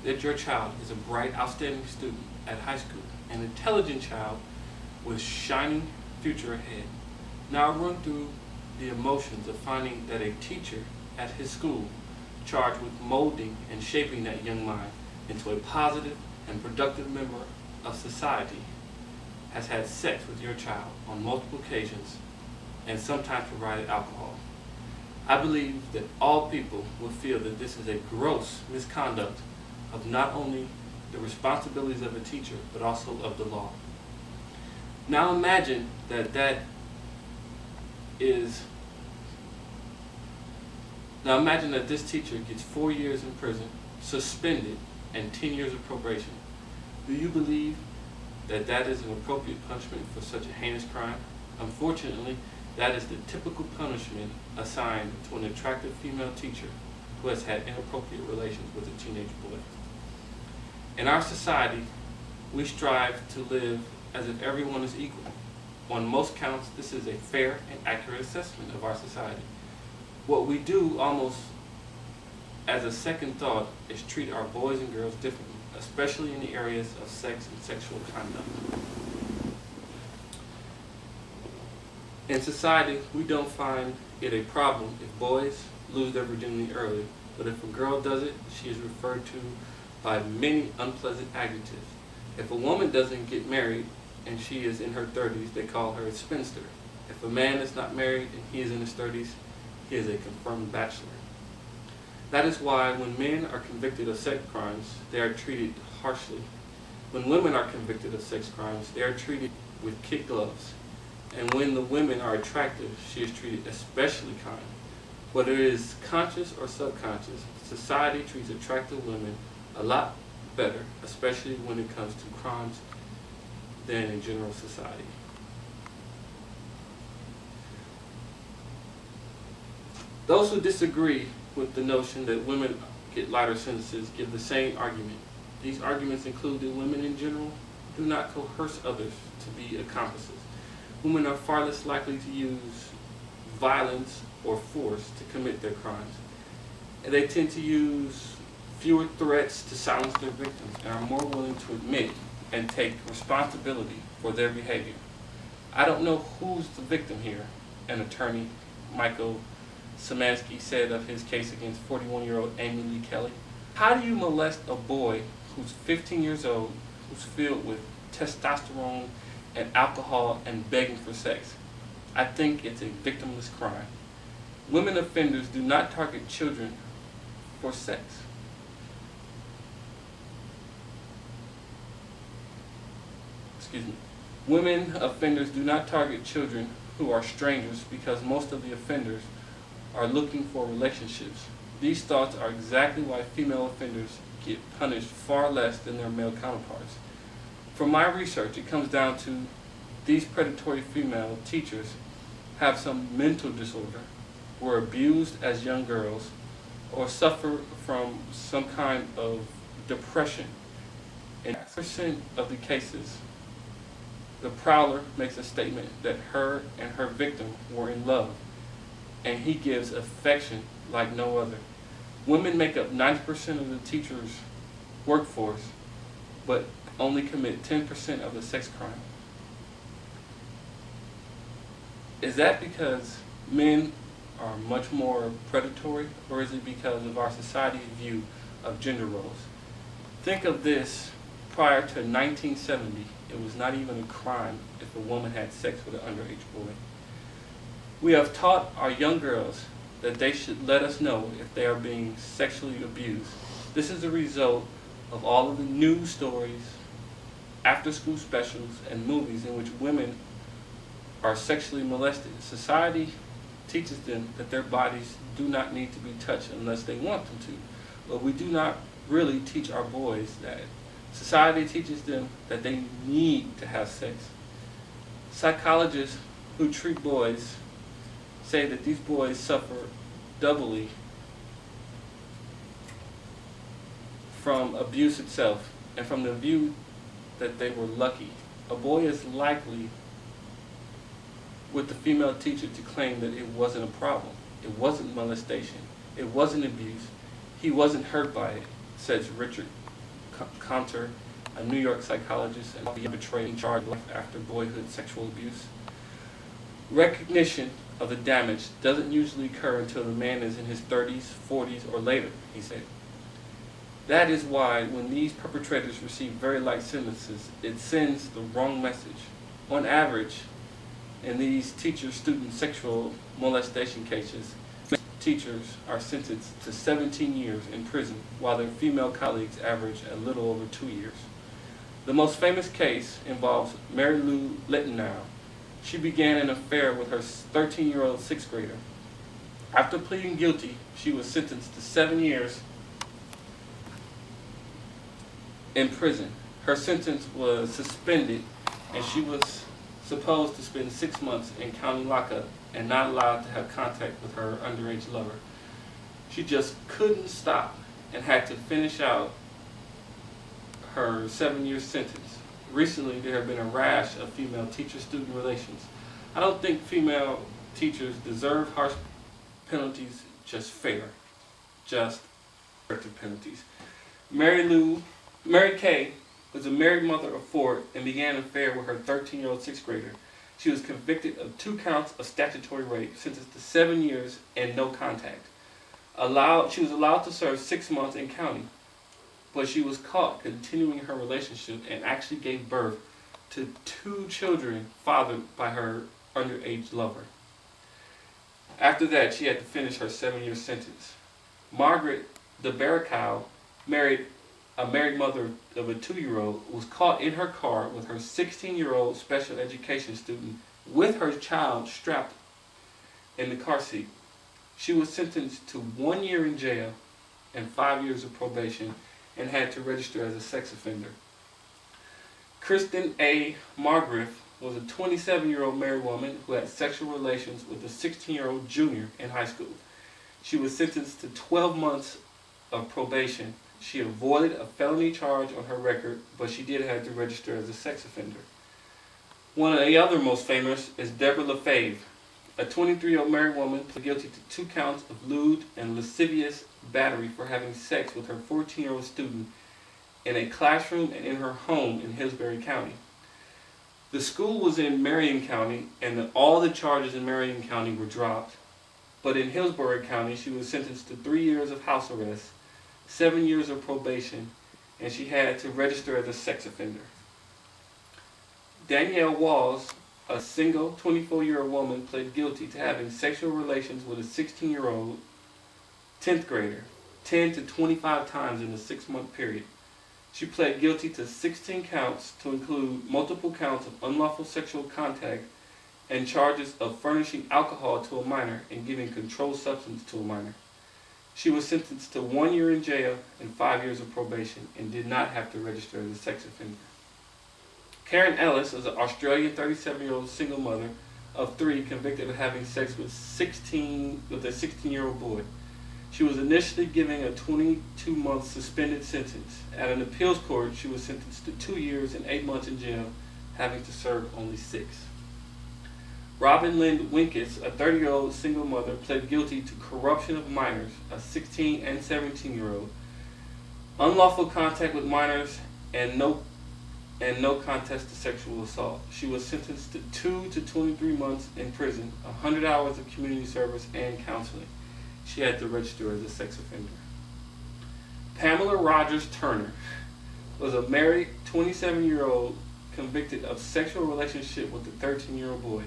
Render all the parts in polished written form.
that your child is a bright, outstanding student at high school, an intelligent child with shining future ahead. Now I'll run through the emotions of finding that a teacher at his school charged with molding and shaping that young mind into a positive and productive member of society has had sex with your child on multiple occasions and sometimes provided alcohol. I believe that all people will feel that this is a gross misconduct of not only the responsibilities of a teacher, but also of the law. Now imagine that this teacher gets 4 years in prison, suspended, and 10 years of probation. Do you believe that that is an appropriate punishment for such a heinous crime? Unfortunately, that is the typical punishment assigned to an attractive female teacher who has had inappropriate relations with a teenage boy. In our society, we strive to live as if everyone is equal. On most counts, this is a fair and accurate assessment of our society. What we do almost as a second thought is treat our boys and girls differently, especially in the areas of sex and sexual conduct. In society, we don't find it a problem if boys lose their virginity early, but if a girl does it, she is referred to by many unpleasant adjectives. If a woman doesn't get married and she is in her 30s, they call her a spinster. If a man is not married and he is in his 30s, he is a confirmed bachelor. That is why when men are convicted of sex crimes, they are treated harshly. When women are convicted of sex crimes, they are treated with kid gloves. And when the women are attractive, she is treated especially kind. Whether it is conscious or subconscious, society treats attractive women a lot better, especially when it comes to crimes, than in general society. Those who disagree with the notion that women get lighter sentences give the same argument. These arguments include that women in general do not coerce others to be accomplices. Women are far less likely to use violence or force to commit their crimes. And they tend to use fewer threats to silence their victims and are more willing to admit and take responsibility for their behavior. I don't know who's the victim here, an attorney, Michael Szymanski, said of his case against 41-year-old Amy Lee Kelly. How do you molest a boy who's 15 years old, who's filled with testosterone and alcohol and begging for sex? I think it's a victimless crime. Women offenders do not target children for sex. Women offenders do not target children who are strangers because most of the offenders are looking for relationships. These thoughts are exactly why female offenders get punished far less than their male counterparts. From my research, it comes down to these predatory female teachers have some mental disorder, were abused as young girls, or suffer from some kind of depression. In 90% of the cases, the prowler makes a statement that her and her victim were in love, and he gives affection like no other. Women make up 90% of the teachers' workforce, but only commit 10% of the sex crime. Is that because men are much more predatory, or is it because of our society's view of gender roles? Think of this: prior to 1970, it was not even a crime if a woman had sex with an underage boy. We have taught our young girls that they should let us know if they are being sexually abused. This is a result of all of the news stories, after-school specials, and movies in which women are sexually molested. Society teaches them that their bodies do not need to be touched unless they want them to. But we do not really teach our boys that. Society teaches them that they need to have sex. Psychologists who treat boys say that these boys suffer doubly from abuse itself and from the view that they were lucky. A boy is likely with the female teacher to claim that it wasn't a problem. It wasn't molestation. It wasn't abuse. He wasn't hurt by it, says Richard Conter, a New York psychologist, and be arbitrating charge after boyhood sexual abuse. Recognition of the damage doesn't usually occur until the man is in his 30s, 40s, or later, he said. That is why when these perpetrators receive very light sentences, it sends the wrong message. On average, in these teacher-student sexual molestation cases, teachers are sentenced to 17 years in prison, while their female colleagues average a little over 2 years. The most famous case involves Mary Lou Litenow. She began an affair with her 13-year-old sixth grader. After pleading guilty, she was sentenced to 7 years in prison. Her sentence was suspended, and she was supposed to spend 6 months in county lockup and not allowed to have contact with her underage lover. She just couldn't stop and had to finish out her 7-year sentence. Recently, there have been a rash of female teacher-student relations. I don't think female teachers deserve harsh penalties, just fair, just corrective penalties. Mary Kay was a married mother of 4 and began an affair with her 13-year-old sixth grader. She was convicted of 2 counts of statutory rape, sentenced to 7 years and no contact. She was allowed to serve 6 months in county, but she was caught continuing her relationship and actually gave birth to 2 children fathered by her underage lover. After that, she had to finish her 7-year sentence. Margaret de Barricow, a married mother of a 2-year-old, was caught in her car with her 16-year-old special education student with her child strapped in the car seat. She was sentenced to 1 year in jail and 5 years of probation and had to register as a sex offender. Kristen A. Margriff was a 27-year-old married woman who had sexual relations with a 16-year-old junior in high school. She was sentenced to 12 months of probation. She avoided a felony charge on her record, but she did have to register as a sex offender. One of the other most famous is Deborah LaFave, a 23-year-old married woman pleaded guilty to 2 counts of lewd and lascivious battery for having sex with her 14-year-old student in a classroom and in her home in Hillsborough County. The school was in Marion County, and all the charges in Marion County were dropped. But in Hillsborough County, she was sentenced to 3 years of house arrest, 7 years of probation, and she had to register as a sex offender. Danielle Walls, a single 24-year-old woman, pled guilty to having sexual relations with a 16-year-old 10th grader 10 to 25 times in a 6-month period. She pled guilty to 16 counts to include multiple counts of unlawful sexual contact and charges of furnishing alcohol to a minor and giving controlled substance to a minor. She was sentenced to 1 year in jail and 5 years of probation and did not have to register as a sex offender. Karen Ellis is an Australian 37-year-old single mother of 3 convicted of having sex with a 16-year-old boy. She was initially given a 22-month suspended sentence. At an appeals court, she was sentenced to 2 years and 8 months in jail, having to serve only 6. Robin Lynn Winkes, a 30-year-old single mother, pled guilty to corruption of minors, a 16 and 17-year-old, unlawful contact with minors, and no contest to sexual assault. She was sentenced to 2 to 23 months in prison, 100 hours of community service, and counseling. She had to register as a sex offender. Pamela Rogers Turner was a married 27-year-old convicted of sexual relationship with a 13-year-old boy.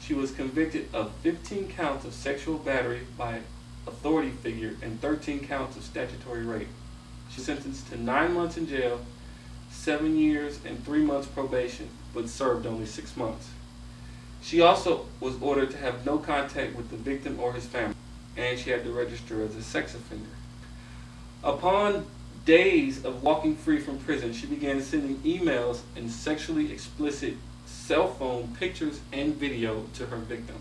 She was convicted of 15 counts of sexual battery by authority figure and 13 counts of statutory rape. She was sentenced to 9 months in jail, 7 years and 3 months probation, but served only 6 months. She also was ordered to have no contact with the victim or his family, and she had to register as a sex offender. Upon days of walking free from prison, she began sending emails and sexually explicit cell phone pictures and video to her victim.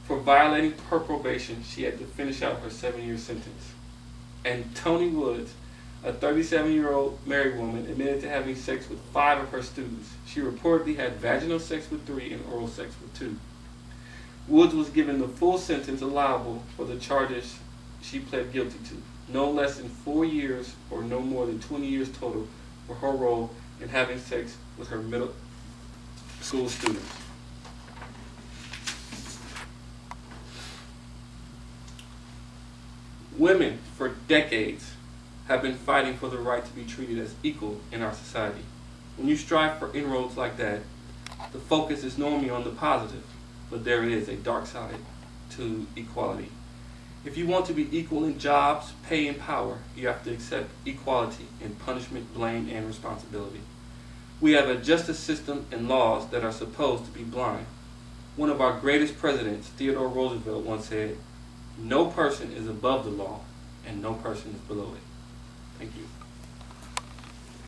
For violating her probation, she had to finish out her 7-year sentence. And Toni Woods, a 37-year-old married woman, admitted to having sex with 5 of her students. She reportedly had vaginal sex with 3 and oral sex with 2. Woods was given the full sentence allowable for the charges she pled guilty to. no less than 4 years or no more than 20 years total for her role in having sex with her middle school students. Women, for decades, have been fighting for the right to be treated as equal in our society. When you strive for inroads like that, the focus is normally on the positive, but there is a dark side to equality. If you want to be equal in jobs, pay, and power, you have to accept equality in punishment, blame, and responsibility. We have a justice system and laws that are supposed to be blind. One of our greatest presidents, Theodore Roosevelt, once said, "No person is above the law, and no person is below it." Thank you.